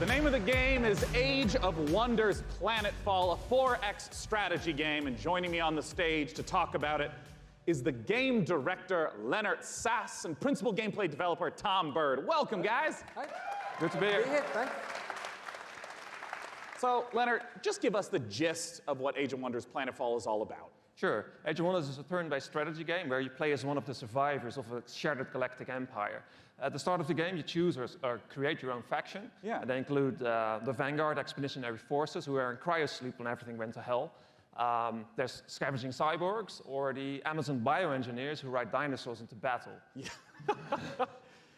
The name of the game is Age of Wonders Planetfall, a 4X strategy game, and joining me on the stage to talk about it is the game director, Leonard Sass, and principal gameplay developer, Tom Bird. Welcome, guys. Hi. Good to be here. Thanks. So, Leonard, just give us the gist of what Age of Wonders Planetfall is all about. Sure. Age of Wonders is a turn-based strategy game where you play as one of the survivors of a shattered galactic empire. At the start of the game, you choose or create your own faction. Yeah. And they include the Vanguard Expeditionary Forces, who are in cryosleep when everything went to hell. There's scavenging cyborgs, or the Amazon bioengineers who ride dinosaurs into battle. Yeah.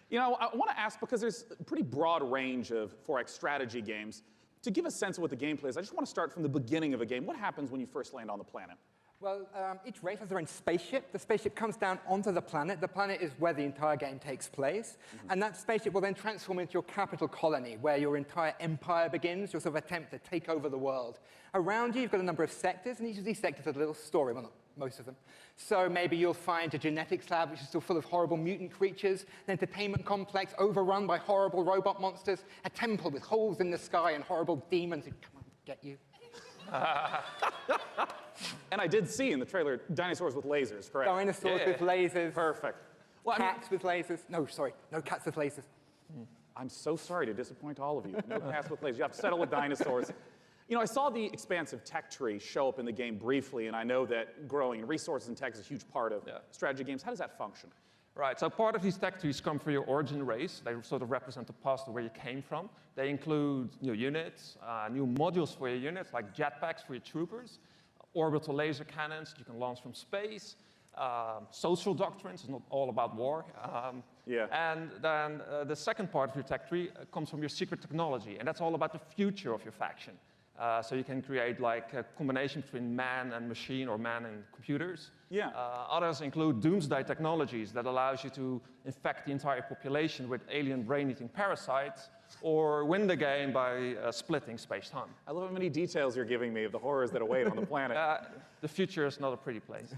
You know, I want to ask, because there's a pretty broad range of 4X strategy games, to give a sense of what the gameplay is, I just want to start from the beginning of a game. What happens when you first land on the planet? Well, each race has their own spaceship. The spaceship comes down onto the planet. The planet is where the entire game takes place. And that spaceship will then transform into your capital colony, where your entire empire begins, your sort of attempt to take over the world. Around you, you've got a number of sectors, and each of these sectors has a little story. Well, not most of them. So maybe you'll find a genetics lab, which is still full of horrible mutant creatures, an entertainment complex overrun by horrible robot monsters, a temple with holes in the sky and horrible demons who come and get you. And I did see in the trailer dinosaurs with lasers, correct? Dinosaurs with lasers. Perfect. Well, Cats with lasers. No, sorry, no cats with lasers. I'm so sorry to disappoint all of you. No cats with lasers. You have to settle with dinosaurs. You know, I saw the expansive tech tree show up in the game briefly, and I know that growing resources and tech is a huge part of strategy games. How does that function? Right, so part of these tech trees come from your origin race. They sort of represent the past of where you came from. They include new units, new modules for your units, like jetpacks for your troopers, orbital laser cannons you can launch from space, social doctrines, it's not all about war. And then the second part of your tech tree comes from your secret technology, and that's all about the future of your faction. So you can create like a combination between man and machine or man and computers. Others include doomsday technologies that allows you to infect the entire population with alien brain-eating parasites, or win the game by splitting space-time. I love how many details you're giving me of the horrors that await on the planet. The future is not a pretty place.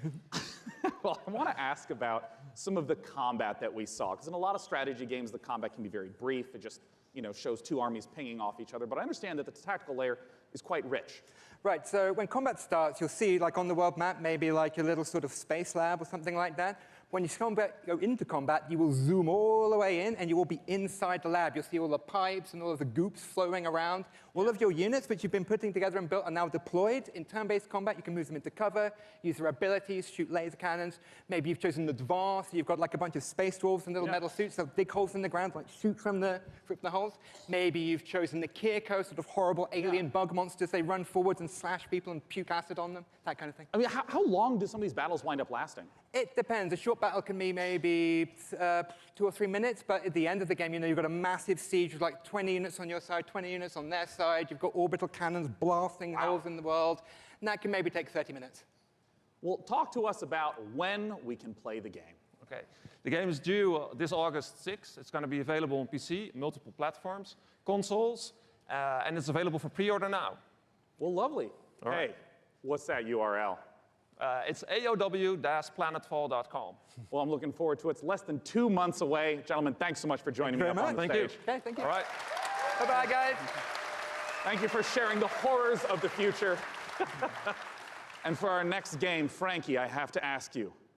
Well, I want to ask about some of the combat that we saw, because in a lot of strategy games, the combat can be very brief. It just, you know, shows two armies pinging off each other. But I understand that the tactical layer is quite rich. Right, so when combat starts, you'll see, like on the world map, maybe like a little sort of space lab or something like that. When you go into combat, you will zoom all the way in, and you will be inside the lab. You'll see all the pipes and all of the goops flowing around. All of your units, which you've been putting together and built, are now deployed. In turn-based combat, you can move them into cover, use their abilities, shoot laser cannons. Maybe you've chosen advanced, so you've got like a bunch of space dwarves in little metal suits that dig holes in the ground, like shoot from the holes. Maybe you've chosen the Kirko, sort of horrible alien bug monsters. They run forwards and slash people and puke acid on them, that kind of thing. I mean, how long do some of these battles wind up lasting? It depends. A short battle can be maybe 2 or 3 minutes, but at the end of the game, you know, you've got a massive siege with like 20 units on your side, 20 units on their side. You've got orbital cannons blasting holes in the world, and that can maybe take 30 minutes. Well, talk to us about when we can play the game. Okay, the game is due this August 6th. It's going to be available on PC, multiple platforms, consoles, and it's available for pre-order now. Well, lovely. All right. Hey, what's that URL? It's aow-planetfall.com. Well, I'm looking forward to it. It's less than 2 months away. Gentlemen, thanks so much for joining me up on the stage. Okay, thank you. All right. Bye-bye, guys. Thank you for sharing the horrors of the future. And for our next game, Frankie, I have to ask you,